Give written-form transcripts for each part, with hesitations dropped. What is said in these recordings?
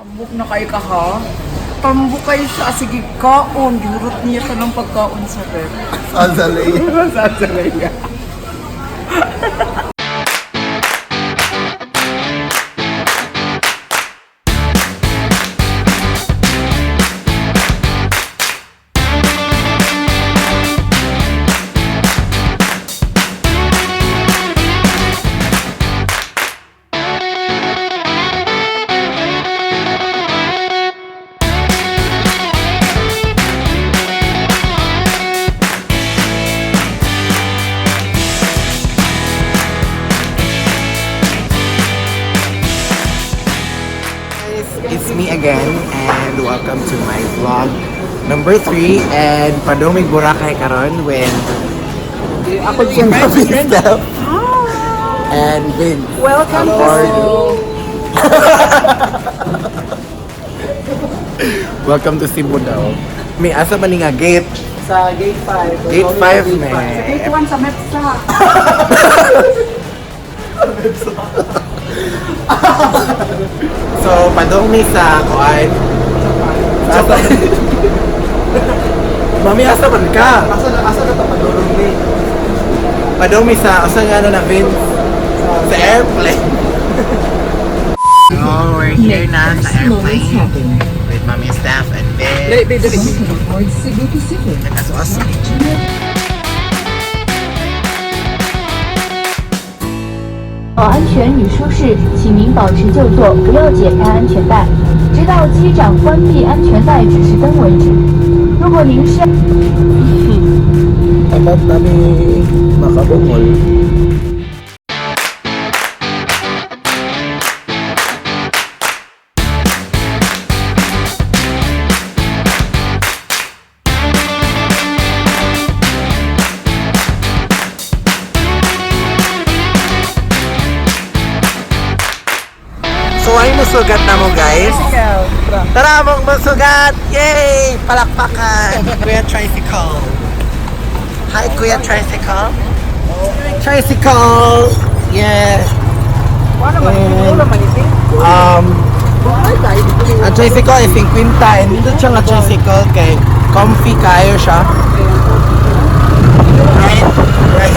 Tambok na kayo ka ha? Tambok kayo siya. Sige, kaon. Gihurot niya ka ng pagkaon sa bed. Sazalay. Sazalay ka. It's me again and welcome to my vlog number 3 and padumig Boracay karon when ako siyang Steff and Vin. Welcome Welcome to Cebu daw. May asa ba ni nga gate? sa gate 5. Gate 5 may. Sa gate 1 sa MEPSA. So padung mi sa kuan. Mami asa man ka? Asa na ta padulong ni? Padung mi sa asa nga na Vince? Sa airplane. Oh, we're here na sa airplane with Mami Steff and Vince. Nagkasuas. 安全与舒适，请您保持就坐，不要解开安全带，直到机长关闭安全带指示灯为止。如果您是Dapat kami makabungol. So ay musugat na mo guys. Tara mong musugat! Yay! Palakpakan! Kuya Tricycle. Hi Kuya Tricycle. Tricycle! Yeah! Ang tricycle ay 50 and dito siya nga tricycle kay comfy kayo siya. Right? Right.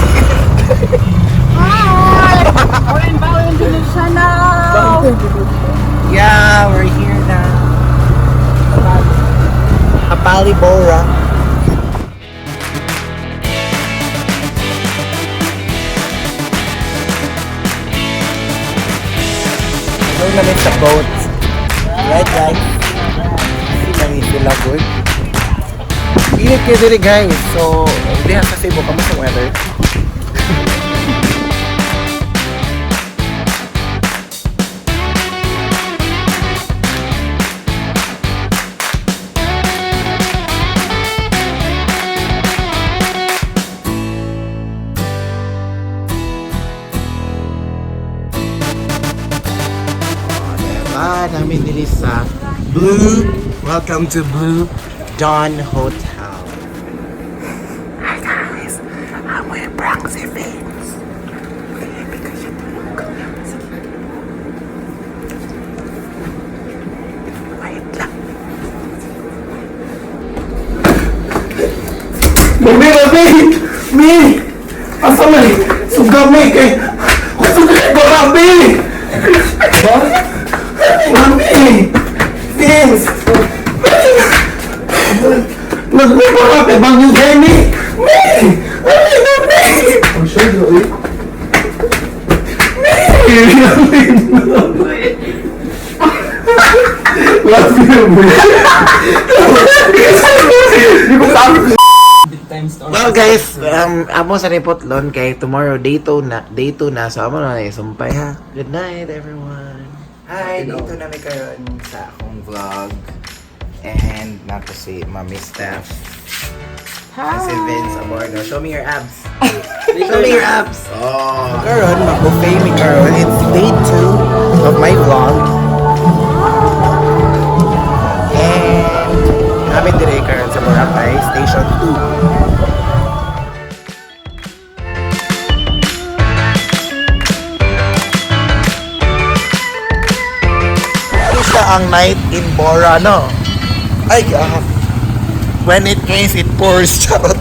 Yeah, we're here now. Apalibora. Doon namin sa boat. Right guys? Hindi sila good. Init kayo dili guys. So, hindi sa Cebu kamo sa weather. Namin dili sa Blue. Welcome to Blue Dawn Hotel. Hi guys, I'm with Bronxy Fins. Wait lang. Mami! Mi! Asa man? Sugam mi kay... Sugam ko Mami! Ba? Mami! Vince! Nagpipon ka pa bang yung Jenny? Mami! Mami! Ang siya yun eh? Mami! Love you, bro! Hindi ko sabi ko. Well guys, amo sa repotlon kay tomorrow day 2 na so amo na isumpay ha. Good night everyone. Hi, dito na may karon sa akong vlog. And nato si Mami Steff. Hi! Si Vince Aborno. Show me your abs. Show me your abs. Oh. Karon, mag-buffet mi karon. It's day 2 of my vlog. And namin dire karon sa Boracay, Station 2. ang night in Bora, no? Ay, when it rains, it pours. Charot.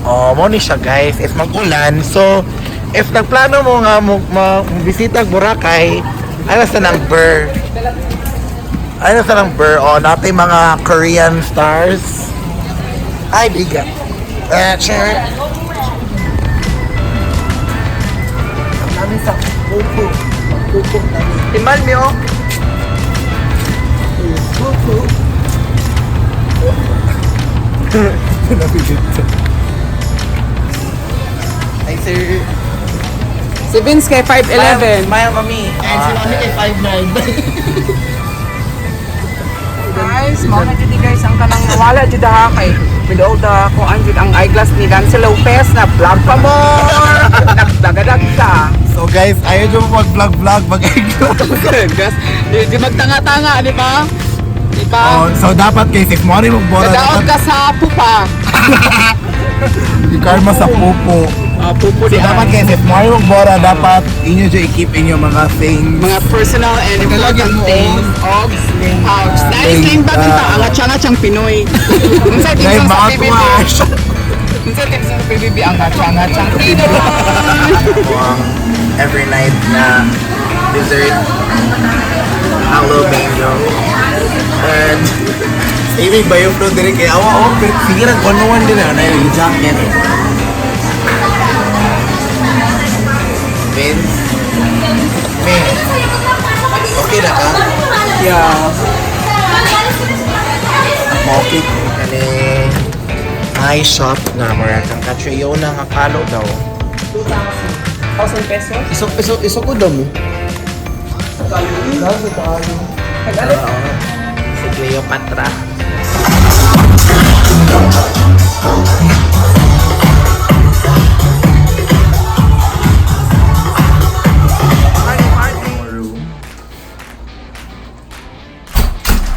Oh, mo ni siya guys. If mag-ulan, so if nagplano mo nga bisita Boracay, ano sa number? Ano sa number? O, natin mga Korean stars. Ay, bigat. Sure. Kami sa kuko. Kuko namin. Timal mo. Kuko. Ay, sir. Si Vince kay 5'11". Smile, mami. And si mami kay 5'9". Guys, mga na guys, ang kanang wala dyan ha kay below the kung andyan ang eyeglass ni si Lopez na vlog pa mo. Nagdagadag ka. So guys, ayaw nyo mag-vlog-vlog, mag-eyeglass. Di magtanga-tanga, di ba? Di ba? So dapat guys, if mo rin magbora, Nadaot ka sa pupa. i-karma sa pupo. Pupo So di dapat guys, if mo rin magbora, dapat inyo dyan i-keep inyo mga things. mga personal and important things. Ogs, pouch. Dahil sling bag ito, ang atsang-atsang Pinoy. Kung sa Dahil tips sa mga PBB. tuwash. Kung sa tips sa PBB, ang atsang-atsang Pinoy. Every night na dessert, hello mango. And saving ba yung flow din kaya awa pero sige lang konuan din na yung jacket. Vince, okay na ka? Yeah. Okay kani high shop na mara kang katrayo na nga kalo daw. 1,000 pesos? Iso ko daw mo. Nag-alit? Si Cleopatra.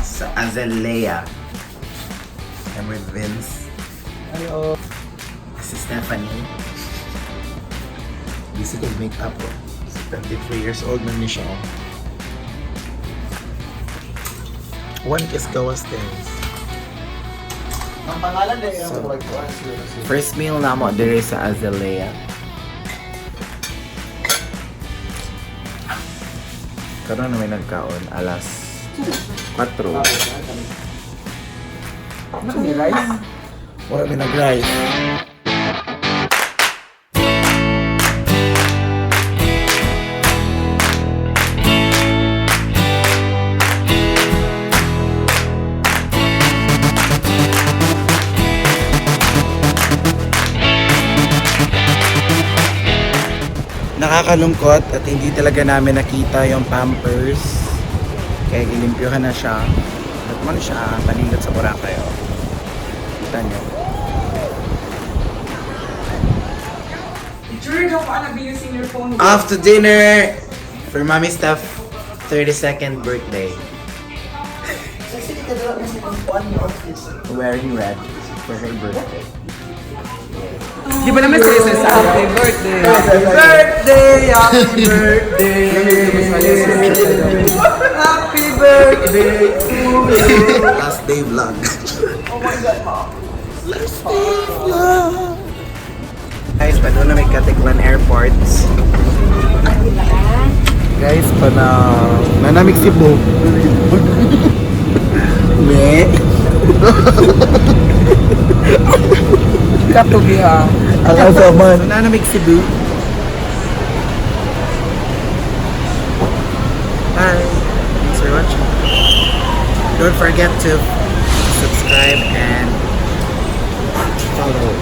Sa Azalea. I'm with Vince. Hello. This is Stephanie. Busy kong make-up po. 23 years old na niya siya. One kiss gawas guys. Ang pangalan na yung First meal na mo dire sa Azalea. Karon na may nagkaon alas 4. Ano ni rice? Wala may nag-rice. Nakakalungkot at hindi talaga namin nakita yung Pampers. Kaya ilimpyohan na siya. At man siya, panindot sa Boracay. Oh. Kita nyo. Sure, don't wanna be using your phone. Off to dinner for Mommy Steff 32nd birthday. Wearing red for her birthday. Di ba naman sa'yo sa happy birthday? Happy birthday! Happy birthday! Happy birthday to you! Last day vlog. Oh my God, Mom. Last day vlog. Guys, pa doon na may Katiklan Airports. Guys, pa na nanamig Cebu. Me. Katubi ha. Ang asaman. Nanamig Cebu. Bye. Thanks for watching. Don't forget to subscribe and follow.